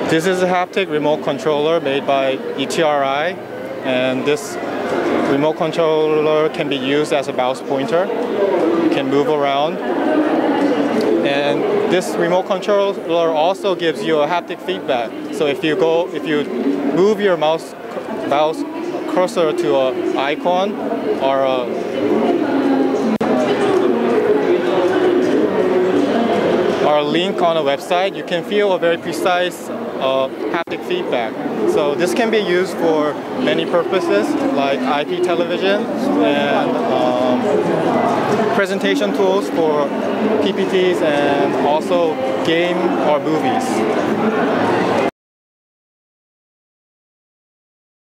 This is a haptic remote controller made by ETRI, and this remote controller can be used as a mouse pointer. It can move around. And this remote controller also gives you a haptic feedback. So if you move your mouse cursor to an icon or a link on a website, you can feel a very precise haptic feedback. So this can be used for many purposes, like IP television and presentation tools for PPTs, and also game or movies.